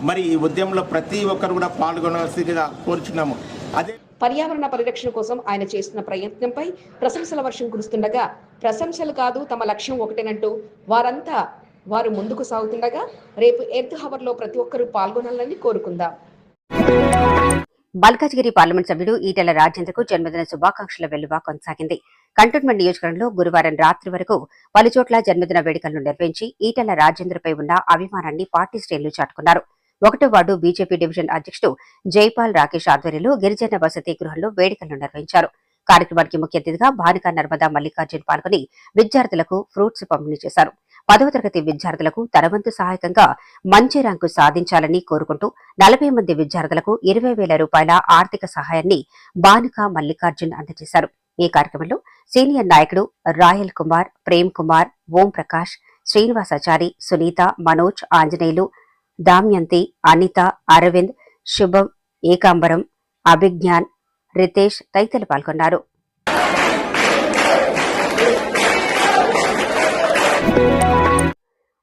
మరి ఈ ఉద్యమంలో ప్రతి ఒక్కరు కూడా పాల్గొనవలసిందిగా కోరుచున్నాము. అదే పర్యావరణ పరిరక్షణ కోసం ఆయన చేస్తున్న ప్రయత్నంపై ప్రశంసల వర్షం కురుస్తుండగా, ప్రశంసలు కాదు తమ లక్ష్యం ఒకటేనంటూ వారు ముందుకు సాగుతుండగా రేపు ఎర్త్ హవర్ లో ప్రతి ఒక్కరూ పాల్గొనాలని కోరుకుందాం. మల్కాజ్గిరి పార్లమెంట్ సభ్యుడు ఈటెల రాజేంద్రకు జన్మదిన శుభాకాంక్షల వెల్లువ కొనసాగింది. కంటోన్మెంట్ నియోజకవర్గంలో గురువారం రాత్రి వరకు పలుచోట్ల జన్మదిన వేడుకలను నిర్వహించి ఈటెల రాజేంద్రపై ఉన్న అభిమానాన్ని పార్టీ శ్రేణులు చాటుకున్నారు. 1వ వార్డు బీజేపీ డివిజన్ అధ్యక్షుడు జైపాల్ రాకేష్ ఆధ్వర్యంలో గిరిజన వసతి గృహంలో వేడుకలను నిర్వహించారు. కార్యక్రమానికి ముఖ్య అతిథిగా భానుకా నర్మదా మల్లికార్జున్ పాల్గొని విద్యార్థులకు ఫ్రూట్స్ పంపిణీ చేశారు. 10వ తరగతి విద్యార్థులకు తన వంతు సహాయకంగా మంచి ర్యాంకు సాధించాలని కోరుకుంటూ 40 మంది విద్యార్థులకు 20,000 రూపాయల ఆర్థిక సహాయాన్ని భానుకా మల్లికార్జున్ అందజేశారు. ఈ కార్యక్రమంలో సీనియర్ నాయకుడు రాయల్ కుమార్, ప్రేమ్ కుమార్, ఓం ప్రకాష్, శ్రీనివాసాచారి, సునీత, మనోజ్, ఆంజనేయులు, దామ్యంతి, అనిత, అరవింద్, శుభం, ఏకాంబరం, అభిజ్ఞాన్, రితేష్ తదితరులు పాల్గొన్నారు.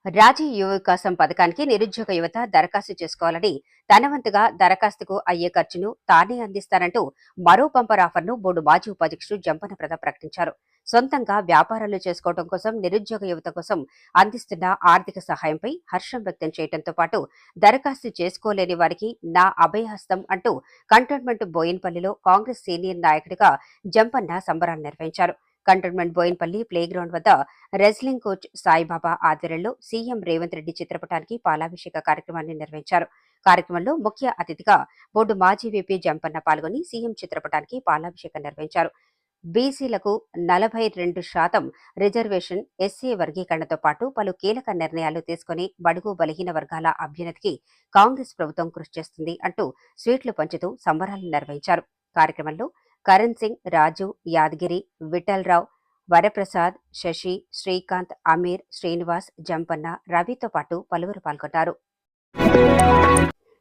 రాజీవ్ యువ వికాసం పథకానికి నిరుద్యోగ యువత దరఖాస్తు చేసుకోవాలని, తన వంతుగా దరఖాస్తుకు అయ్యే ఖర్చును తానే అందిస్తానంటూ మరో బంపర్ ఆఫర్ను బోర్డు మాజీ ఉపాధ్యక్షుడు జంపన ప్రతాప్ ప్రకటించారు. సొంతంగా వ్యాపారాలు చేసుకోవడం కోసం నిరుద్యోగ యువత కోసం అందిస్తున్న ఆర్థిక సహాయంపై హర్షం వ్యక్తం చేయడంతో పాటు దరఖాస్తు చేసుకోలేని వారికి నా అభయహస్తం అంటూ కంటోన్మెంట్ బోయిన్పల్లిలో కాంగ్రెస్ సీనియర్ నాయకుడిగా జంపన్న సంబరాలు నిర్వహించారు. కంటోన్మెంట్ బోయిన్పల్లి ప్లే గ్రౌండ్ వద్ద రెజ్లింగ్ కోచ్ సాయిబాబా ఆధ్వర్యంలో సీఎం రేవంత్ రెడ్డి చిత్రపటానికి పాలాభిషేక కార్యక్రమాన్ని నిర్వహించారు. కార్యక్రమంలో ముఖ్య అతిథిగా బోర్డు మాజీ వీపీ జంపన్న పాల్గొని సీఎం చిత్రపటానికి పాలాభిషేకం నిర్వహించారు. బీసీలకు 42% రిజర్వేషన్, ఎస్సీ వర్గీకరణతో పాటు పలు కీలక నిర్ణయాలు తీసుకుని బడుగు బలహీన వర్గాల అభ్యున్నతికి కాంగ్రెస్ ప్రభుత్వం కృషి చేస్తుంది అంటూ స్వీట్లు పంచుతూ సంబరాలు నిర్వహించారు. కార్యక్రమంలో కరణ్ సింగ్, రాజు, యాదగిరి, విఠలరావు, వరప్రసాద్, శశి, శ్రీకాంత్, అమీర్, శ్రీనివాస్, జంపన్న, రవితో పాటు పలువురు పాల్గొన్నారు.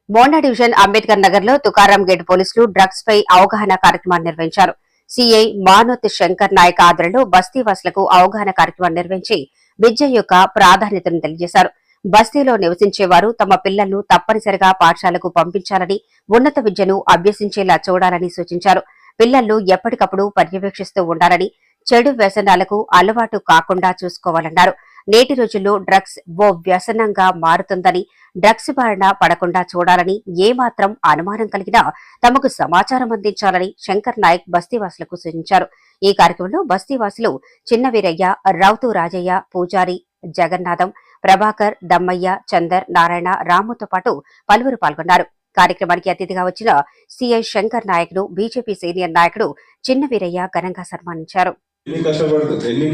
మోండా డివిజన్ అంబేద్కర్ నగర్ లో తుకారాం గేట్ పోలీసులు డ్రగ్స్ పై అవగాహన కార్యక్రమాన్ని నిర్వహించారు. సీఐ మానోత్ శంకర్ నాయక్ ఆధ్వర్యంలో బస్తీవాసులకు అవగాహన కార్యక్రమాన్ని నిర్వహించి విద్య యొక్క ప్రాధాన్యతను తెలియజేశారు. బస్తీలో నివసించేవారు తమ పిల్లలను తప్పనిసరిగా పాఠశాలకు పంపించాలని, ఉన్నత విద్యను అభ్యసించేలా చూడాలని సూచించారు. పిల్లలను ఎప్పటికప్పుడు పర్యవేక్షిస్తూ ఉండాలని, చెడు వ్యసనాలకు అలవాటు కాకుండా చూసుకోవాలన్నారు. నేటి రోజుల్లో డ్రగ్స్ ఓ వ్యసనంగా మారుతుందని, డ్రగ్స్ బారిన పడకుండా చూడాలని, ఏమాత్రం అనుమానం కలిగినా తమకు సమాచారం అందించాలని శంకర్ నాయక్ బస్తీవాసులకు సూచించారు. ఈ కార్యక్రమంలో బస్తీవాసులు చిన్న వీరయ్య, రౌతు రాజయ్య, పూజారి, జగన్నాథం, ప్రభాకర్, దమ్మయ్య, చందర్, నారాయణ, రాముతో పాటు పలువురు పాల్గొన్నారు. కార్యక్రమానికి అతిథిగా వచ్చిన సీఐ శంకర్ నాయక్ ను బీజేపీ సీనియర్ నాయకుడు చిన్న వీరయ్య ఘనంగా సన్మానించారు. ఎన్ని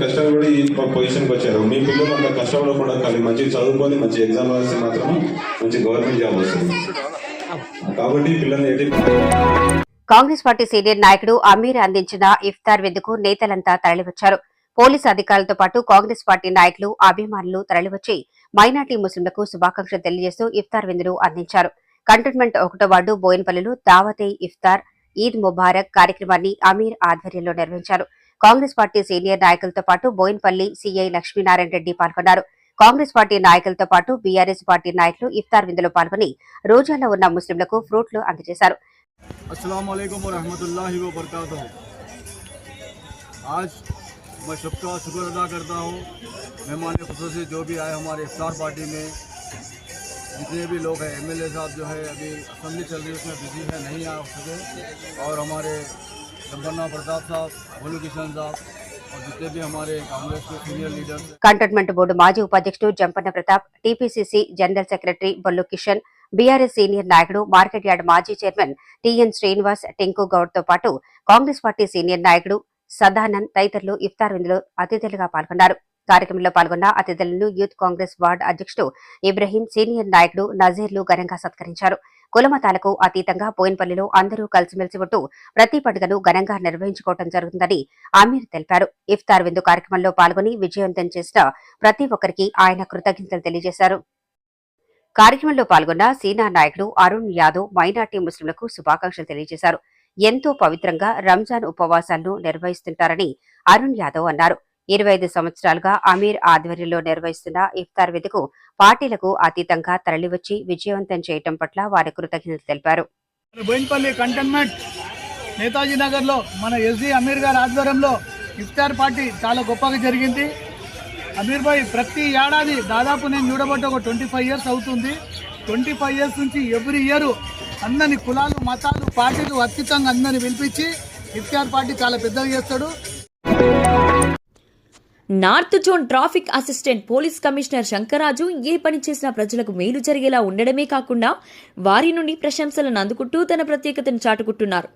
కష్టపడి ఈ పొజిషన్కి వచ్చారు. మీ పిల్లలు అంత కష్టపడకుండా కానీ మంచిగా చదువుకొని మంచి ఎగ్జామ్ రాస్తే మాత్రం మంచి గవర్నమెంట్ జాబ్ వస్తుంది. కాబట్టి పిల్లల్ని కాంగ్రెస్ పార్టీ సీనియర్ నాయకుడు అమీర్ అందించిన ఇఫ్తార్ విందుకు నేతలంతా తరలివచ్చారు. పోలీసు అధికారులతో పాటు కాంగ్రెస్ పార్టీ నాయకులు, అభిమానులు తరలివచ్చి మైనార్టీ ముస్లింలకు శుభాకాంక్షలు తెలియజేస్తూ ఇఫ్తార్ విందులు అందించారు. కంటోన్మెంట్ 1వ వార్డు బోయిన్పల్లిలో దావతే ఇఫ్తార్, ఈద్ ముబారక్ కార్యక్రమాన్ని అమీర్ ఆధ్వర్యంలో నిర్వహించారు. కాంగ్రెస్ పార్టీ సీనియర్ నాయకులతో పాటు బోయిన్పల్లి సీఐ లక్ష్మీనారాయణ రెడ్డి పాల్గొన్నారు. కాంగ్రెస్ పార్టీ నాయకులతో పాటు బీఆర్ఎస్ పార్టీ నాయకులు ఇఫ్తార్ విందులో పాల్గొని రోజాలో ఉన్న ముస్లింలకు ఫ్రూట్లు అందజేశారు. अस्सलाम वालेकुम व रहमतुल्लाहि व बरकातहू। आज मैं सबका शुक्र अदा करता हूँ। मेहमान खुसूसी जो भी आए हमारे इफ्तार पार्टी में, जितने भी लोग हैं, एमएलए साहब जो है अभी असेंबली चल रही है उसमें बिजी है, नहीं आ सके, और हमारे जंपन्ना प्रताप साहब, भोलू किशन साहब और जितने भी हमारे कांग्रेस के सीनियर लीडर। కంటోన్మెంట్ బోర్డు మాజీ ఉపాధ్యక్షుడు Jampanna Pratap, TPCC general secretary Bollu Kishan, BRS senior నాయకుడు మార్కెట్ యార్డ్ మాజీ చైర్మన్ టీఎన్ శ్రీనివాస్, టింకు గౌడ్ తో పాటు కాంగ్రెస్ పార్టీ సీనియర్ నాయకుడు సదానంద్ తదితరులు ఇఫ్తార్ విందులో అతిథులుగా పాల్గొన్నారు. కార్యక్రమంలో పాల్గొన్న అతిథులను యూత్ కాంగ్రెస్ వార్డు అధ్యక్షుడు ఇబ్రహీం, సీనియర్ నాయకుడు నజీర్లు ఘనంగా సత్కరించారు. కులమతాలకు అతీతంగా బోయిన్పల్లిలో అందరూ కలిసిమెలిసి ఉంటూ ప్రతి పండుగను ఘనంగా నిర్వహించుకోవడం జరుగుతుందని అమీర్ తెలిపారు. ఇఫ్తార్ విందు కార్యక్రమంలో పాల్గొని విజయవంతం చేసిన ప్రతి ఒక్కరికి ఆయన కృతజ్ఞతలు తెలియజేశారు. కార్యక్రమంలో పాల్గొన్న సీనా నాయకుడు అరుణ్ యాదవ్ మైనార్టీ ముస్లింలకు శుభాకాంక్షలు తెలియజేశారు. ఎంతో పవిత్రంగా రంజాన్ ఉపవాసాలను నిర్వహిస్తుంటారని అరుణ్ యాదవ్ అన్నారు. 25 సంవత్సరాలుగా అమీర్ ఆధ్వర్యంలో నిర్వహిస్తున్న ఇఫ్తార్ విందుకు పార్టీలకు అతీతంగా తరలివచ్చి విజయవంతం చేయడం పట్ల వారి కృతజ్ఞతలు తెలిపారు. బోయిన్పల్లి కంటోన్మెంట్ నేతాజీ నగర్ లో మన ఎస్డీ అమీర్ గారి ఆధ్వర్యంలో ఇఫ్తార్ పార్టీ చాలా గొప్పగా జరిగింది. అమీర్ భాయ్ ప్రతి ఏడాది దాదాపు నేను చూడబట్టి ఒక 25 ఇయర్స్ అవుతుంది. 25 ఇయర్స్ నుంచి ఎవ్రీ ఇయర్ అందరిని కులాలు, మతాలు, పార్టీలు అతీతంగా అందరిని పిలిపించి ఇఫ్తార్ పార్టీ చాలా పెద్దగా చేస్తాడు. North zone traffic assistant police commissioner Shankarraju ఏ పని చేసినా ప్రజలకు మేలు జరిగేలా ఉండడమే కాకుండా వారి నుండి ప్రశంసలను అందుకుంటూ తన ప్రత్యేకతను చాటుకుంటున్నారు.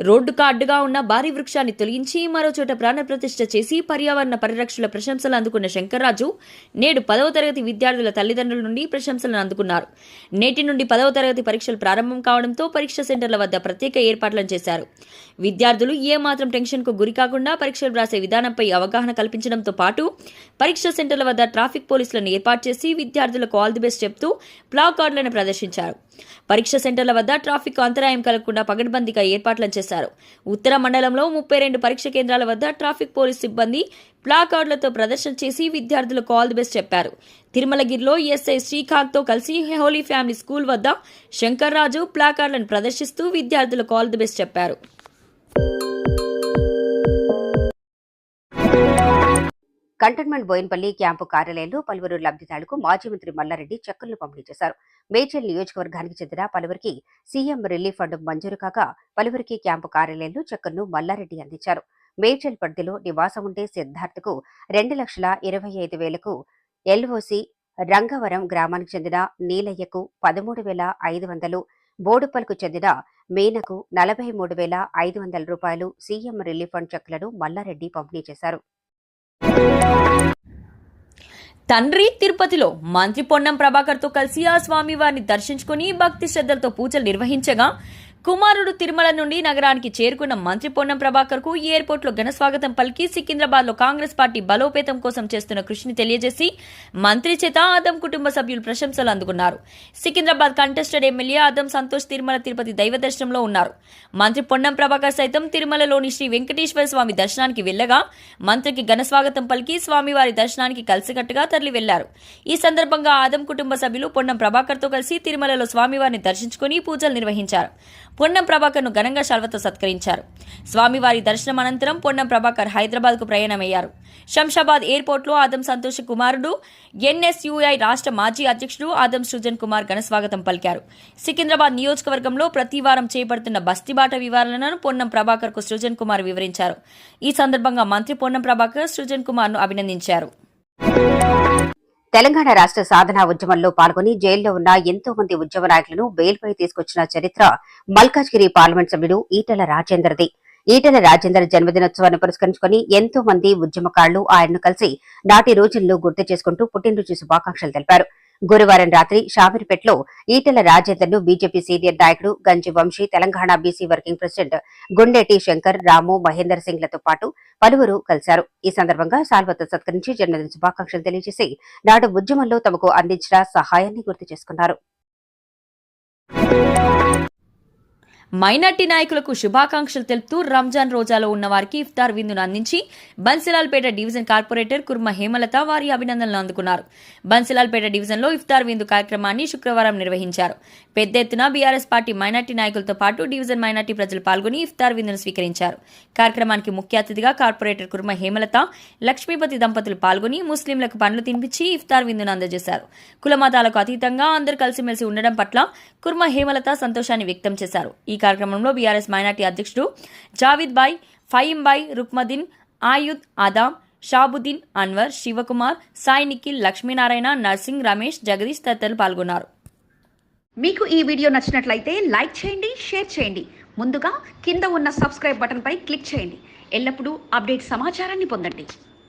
రోడ్డుకు అడ్డుగా ఉన్న భారీ వృక్షాన్ని తొలగించి మరో చోట ప్రాణప్రతిష్ఠ చేసి పర్యావరణ పరిరక్షణ ప్రశంసలు అందుకున్న శంకర్రాజు నేడు 10వ తరగతి విద్యార్థుల తల్లిదండ్రుల నుండి ప్రశంసలను అందుకున్నారు. నేటి నుండి 10వ తరగతి పరీక్షలు ప్రారంభం కావడంతో పరీక్ష సెంటర్ల వద్ద ప్రత్యేక ఏర్పాట్లను చేశారు. విద్యార్థులు ఏమాత్రం టెన్షన్కు గురి కాకుండా పరీక్షలు రాసే విధానంపై అవగాహన కల్పించడంతో పాటు పరీక్ష సెంటర్ల వద్ద ట్రాఫిక్ పోలీసులను ఏర్పాటు చేసి విద్యార్థులకు ఆల్ ది బెస్ట్ చెప్తూ ప్లాకార్డులను ప్రదర్శించారు. పరీక్ష సెంటర్ల వద్ద ట్రాఫిక్ అంతరాయం కలగకుండా పగడ్బందీగా ఏర్పాట్లను చేశారు. ఉత్తర మండలంలో 32 పరీక్ష కేంద్రాల వద్ద ట్రాఫిక్ పోలీస్ సిబ్బంది ప్లాకార్డులతో ప్రదర్శన చేసి విద్యార్థులకు ఆల్ ది బెస్ట్ చెప్పారు. తిరుమలగిరిలో ఎస్ఐ శ్రీకాంత్తో కలిసి హోలీ ఫ్యామిలీ స్కూల్ వద్ద శంకర్రాజు ప్లాకార్డులను ప్రదర్శిస్తూ విద్యార్థులకు ఆల్ ది బెస్ట్ చెప్పారు. కంటోన్మెంట్ బోయిన్పల్లి క్యాంపు కార్యాలయంలో పలువురు లబ్ధిదారులకు మాజీ మంత్రి మల్లారెడ్డి చెక్కులను పంపిణీ చేశారు. మేడ్చల్ నియోజకవర్గానికి చెందిన పలువురికి సీఎం రిలీఫ్ ఫండ్ మంజూరు కాగా పలువురికి క్యాంపు కార్యాలయంలో చెక్కులను మల్లారెడ్డి అందించారు. మేడ్చల్ పరిధిలో నివాసం ఉండే సిద్ధార్థకు 2,25,000కు ఎల్ఓసి, రంగవరం గ్రామానికి చెందిన నీలయ్యకు 13,500, బోడుపల్కు చెందిన మీనకు 43,500 రూపాయలు సీఎం రిలీఫ్ ఫండ్ చెక్కులను మల్లారెడ్డి పంపిణీ చేశారు. తండ్రి తిరుపతిలో మంత్రి పొన్నం ప్రభాకర్తో కలిసి ఆ స్వామివారిని దర్శించుకుని భక్తి శ్రద్ధలతో పూజలు నిర్వహించగా కుమారుడు తిరుమల నుండి నగరానికి చేరుకున్న మంత్రి పొన్నం ప్రభాకర్ కు ఎయిర్పోర్ట్ లో ఘన స్వాగతం పలికి సికింద్రాబాద్ లో కాంగ్రెస్ పార్టీ బలోపేతం కోసం చేస్తున్న కృషిని తెలియజేసి మంత్రి చేత ఆదం కుటుంబ సభ్యులు ప్రశంసలు అందుకున్నారు. సికింద్రాబాద్ కంటెస్టెడ్ ఎమ్మెల్యే ఆదం సంతోష్ తిరుమల తిరుపతి దైవ దర్శనంలో ఉన్నారు. మంత్రి పొన్నం ప్రభాకర్ సైతం తిరుమలలోని శ్రీ వెంకటేశ్వర స్వామి దర్శనానికి వెళ్లగా మంత్రికి ఘన స్వాగతం పలికి స్వామివారి దర్శనానికి కలిసికట్టుగా తరలి వెళ్లారు. ఈ సందర్భంగా ఆదం కుటుంబ సభ్యులు పొన్నం ప్రభాకర్ తో కలిసి తిరుమలలో స్వామివారిని దర్శించుకుని పూజలు నిర్వహించారు. పొన్నం ప్రభాకర్ ను ఘనంగా శాల్వతో సత్కరించారు. స్వామివారి దర్శనం అనంతరం పొన్నం ప్రభాకర్ హైదరాబాద్ కు ప్రయాణమయ్యారు. శంషాబాద్ ఎయిర్పోర్ట్ లో ఆదం సంతోష్ కుమారుడు ఎన్ఎస్యుఐ రాష్ట్ర మాజీ అధ్యక్షుడు ఆదం సృజన్ కుమార్ ఘన స్వాగతం పలికారు. సికింద్రాబాద్ నియోజకవర్గంలో ప్రతి వారం చేపడుతున్న బస్తీబాట వివరాలను పొన్నం ప్రభాకర్ కు సృజన్ కుమార్ వివరించారు. ఈ సందర్భంగా మంత్రి పొన్నం ప్రభాకర్ సృజన్ కుమార్ ను అభినందించారు. తెలంగాణ రాష్ట్ర సాధన ఉద్యమంలో పాల్గొని జైల్లో ఉన్న ఎంతో మంది ఉద్యమ నాయకులను బెయిల్పై తీసుకొచ్చిన చరిత్ర మల్కాజ్గిరి పార్లమెంట్ సభ్యుడు ఈటెల రాజేందర్ది. ఈటెల రాజేందర్ జన్మదినోత్సవాన్ని పురస్కరించుకుని ఎంతో మంది ఉద్యమకారులు ఆయన్ను కలిసి నాటి రోజులను గుర్తు చేసుకుంటూ పుట్టినరోజు శుభాకాంక్షలు తెలిపారు. గురువారం రాత్రి షామీర్పేటలో ఈటెల రాజేందర్ ను బీజేపీ సీనియర్ నాయకుడు Ganji Vamshi, Telangana BC working president Gundeti Shankar, Ramu, Mahender Singh లతో పాటు పలువురు కలిశారు. ఈ సందర్భంగా శాల్వతో సత్కరించి జన్మదిన శుభాకాంక్షలు తెలియజేసి నాడు ఉద్యమంలో తమకు అందించిన సహాయాన్ని గుర్తు చేసుకున్నారు. మైనార్టీ నాయకులకు శుభాకాంక్షలు తెలుపుతూ రంజాన్ రోజాలో ఉన్న వారికి ఇఫ్తార్ విందును అందించి బన్సిలాల్పేట డివిజన్ కార్పొరేటర్ కుర్మ హేమలత వారి అభినందనలు అందుకున్నారు. బన్సిలాల్పేట డివిజన్లో ఇఫ్తార్ విందు కార్యక్రమాన్ని శుక్రవారం నిర్వహించారు. పెద్ద ఎత్తున బీఆర్ఎస్ పార్టీ మైనార్టీ నాయకులతో పాటు డివిజన్ మైనార్టీ ప్రజలు పాల్గొని ఇఫ్తార్ విందును స్వీకరించారు. కార్యక్రమానికి ముఖ్య అతిథిగా కార్పొరేటర్ కుర్మ హేమలత, లక్ష్మీపతి దంపతులు పాల్గొని ముస్లింలకు పండ్లు తినిపించి ఇఫ్తార్ విందును అందజేశారు. కులమతాలకు అతీతంగా అందరూ కలిసిమెలిసి ఉండడం పట్ల కుర్మ హేమలత సంతోషాన్ని వ్యక్తం చేశారు. ఈ కార్యక్రమంలో బీఆర్ఎస్ మైనార్టీ అధ్యక్షుడు జావీద్ బాయ్, ఫహీం బాయ్, రుక్మదీన్, ఆయుద్, ఆదాం, షాబుద్దీన్, అన్వర్, శివకుమార్, సాయి నిఖిల్, లక్ష్మీనారాయణ, నర్సింగ్, రమేష్, జగదీష్ తదితరులు పాల్గొన్నారు. మీకు ఈ వీడియో నచ్చినట్లయితే లైక్ చేయండి, షేర్ చేయండి. ముందుగా కింద ఉన్న సబ్స్క్రైబ్ బటన్ పై క్లిక్ చేయండి. ఎల్లప్పుడూ అప్డేట్ సమాచారాన్ని పొందండి.